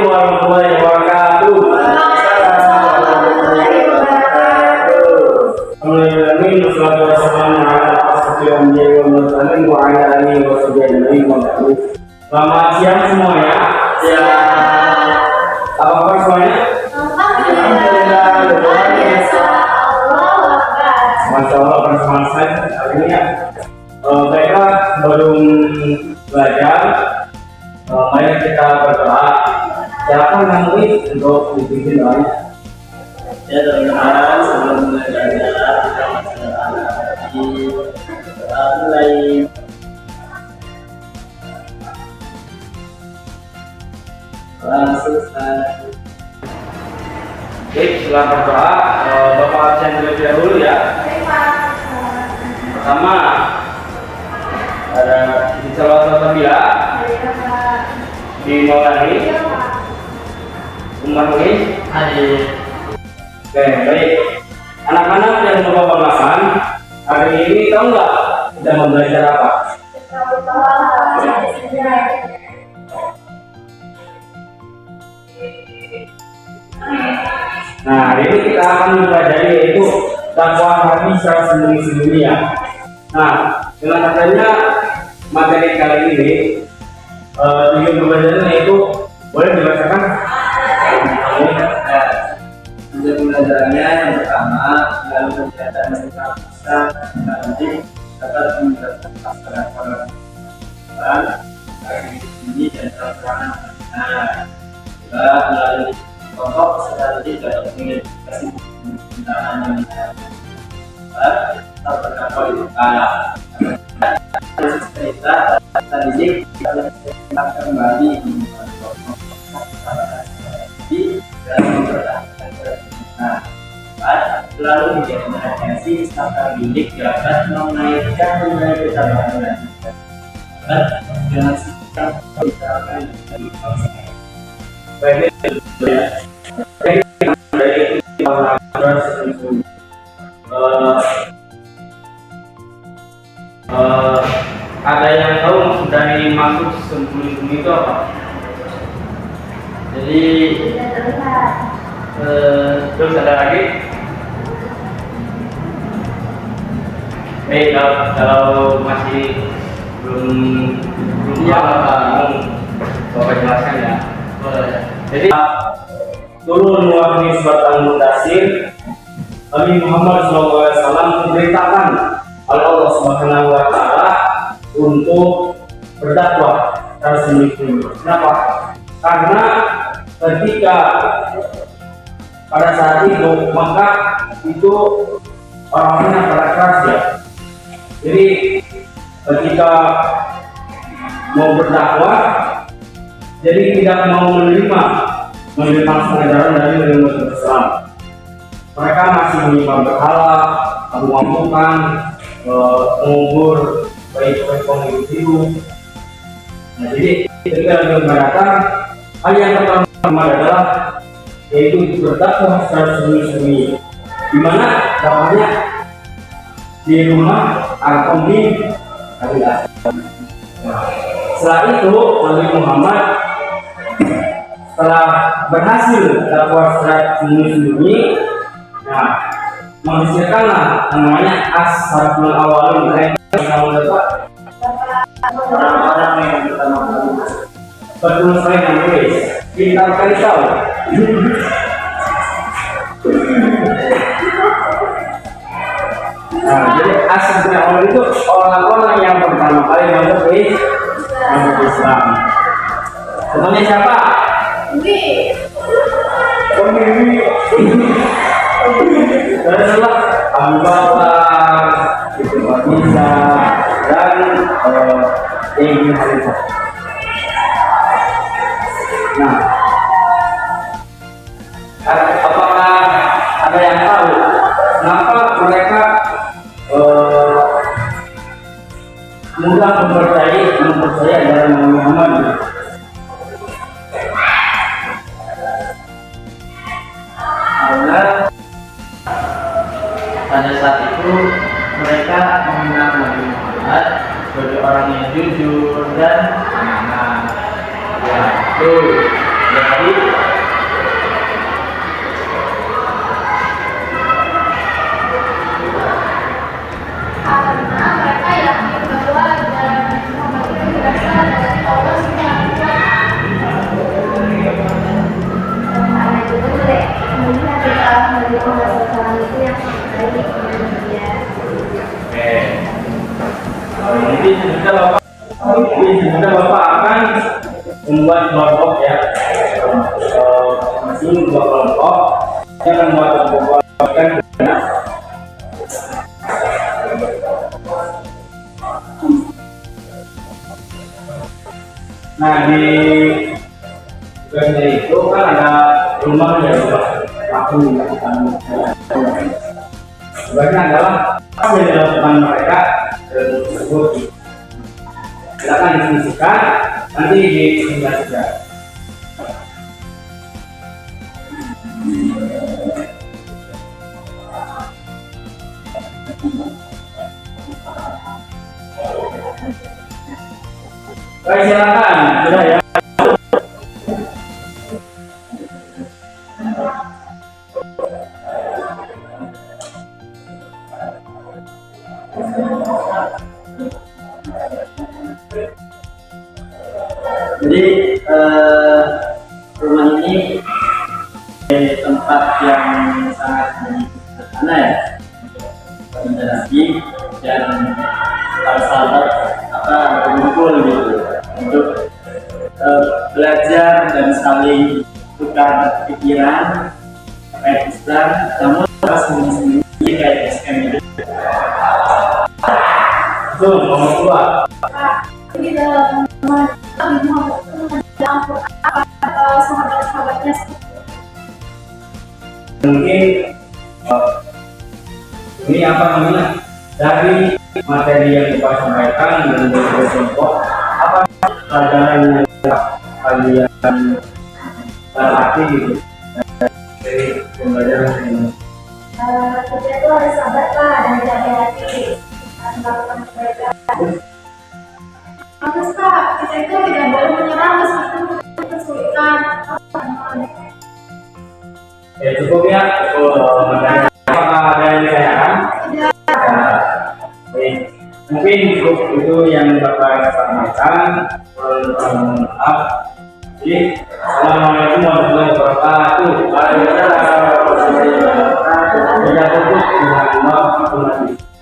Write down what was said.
warahmatullahi wabarakatuh. Alhamdulillah, wassalatu wassalamu ala asyrofil anbiya'i wal mursalin wa ala alihi wa sahbihi wa sallam. Selamat siang semuanya. Siang. Apa kabar semuanya? Alhamdulillah, luar biasa. Masya Allah, bersama saya hari ini ya. Mereka belum belajar. Mari kita berdoa. Siapa yang ingin untuk dipimpin doanya? Ya teman-teman, sebelum belajar kita mulai. Selesai. Baik, setelah berdoa, Bapak absen terlebih dahulu ya. Pertama, ada di salah bila di Maulani, Umar Muiz, hadir. Oke, baik. Anak-anak yang membawa makan hari ini tahu nggak kita mau belajar apa? Nah, hari ini kita akan mempelajari yaitu dakwah hati secara sembunyi-sembunyi ya. Nah, dengan adanya materi kali ini, tujuan pembelajaran yaitu boleh dibacakan? Tujuan pembelajarannya yang pertama, dalam kegiatan yang kita bisa nanti dapat menjelaskan masalah ini dan perangan. Nah, melalui contoh strategi dalam komunikasi penggunaan yang kita berkata di kala cerita tadi kita kembali di dalam lalu diidentifikasi strategi didik dapat menaikkan nilai kesabaran dengan sikap diterapkan dari baik dari ada yang tahu maksud dari maksud sembunyi-sembunyi itu apa? Jadi terus ada lagi? Kalau masih belum Bapak jelaskan ya. Jadi turun wahai surat Al-Mudaththir, Nabi Muhammad SAW diperintahkan oleh Allah Subhanahu wa Ta'ala untuk berdakwah secara sembunyi-sembunyi. Kenapa? Karena ketika pada saat itu maka itu orang-orangnya pada keras ya. Jadi ketika mau berdakwah, jadi tidak mau menerima pengajaran dari umat Islam. Mereka masih menyembah berhala, mabuk-mabukan, mengubur baik-baik penghidup hidup. Nah, jadi ketika beliau mengatakan hal yang pertama adalah yaitu berdakwah secara sembunyi-sembunyi, di mana dakwahnya di rumah atau di kabilah. Setelah itu Nabi Muhammad setelah berhasil dakwah secara sembunyi-sembunyi, nah menghasilkanlah namanya As-Salaful Awwalun, orang-orang yang pertama kali. Betul saya yang tulis, kita akan tahu. Nah, jadi As-Salaful Awwalun itu orang-orang yang pertama kali masuk Islam. Contohnya siapa? Adalah Abu Bakar, Ibnu Isa, dan Ibnu Khalifah. Nah, apakah ada yang tahu kenapa mereka mudah mempercayai dalam Muhammad? Karena pada saat itu mereka mengenal Nabi Muhammad sebagai orang yang jujur dan amanah. Ya, itu Jadi karena mereka yakin bahwa ajaran Muhammad itu berasal dari Allah Subhanahu wa Ta'ala. Itu boleh melihat di dalam dari Allah Subhanahu itu yang baik dengan dia. Nanti sebentar Bapak akan membuat kelompok ya. Masing dua kelompok yang membuat kelompok kan. Nah di bagian itu kan ada rumah ya aku sebagian adalah apa yang dilakukan mereka tersebut. Silakan diskusikan nanti diingatkan. Baik, silakan sudah ya. Jadi rumah ini tempat yang sangat sederhana ya, menjadi dan para sahabat berkumpul gitu untuk belajar dan saling tukar pikiran terkait Islam, namun harus sendiri kayak SKM itu. Itu nomor dua. Jadi dalam Nabi Muhammad itu dalam Quran sahabat-sahabatnya Mungkin ini apa namanya dari materi yang kita sampaikan dan beberapa contoh apa pelajaran yang kalian terlatih gitu dari pembelajaran ini. kita itu harus sabar lah dan hati-hati melakukan kebaikan. Harus Kak, kita itu tidak boleh menyerah meskipun kesulitan. Ya cukup ya. Apakah ada yang ditanyakan? Tidak. Baik. Mungkin cukup itu yang Bapak sampaikan. Maaf. Jadi, assalamualaikum warahmatullahi wabarakatuh. Waalaikumsalam warahmatullahi wabarakatuh. Tidak cukup dengan Allah.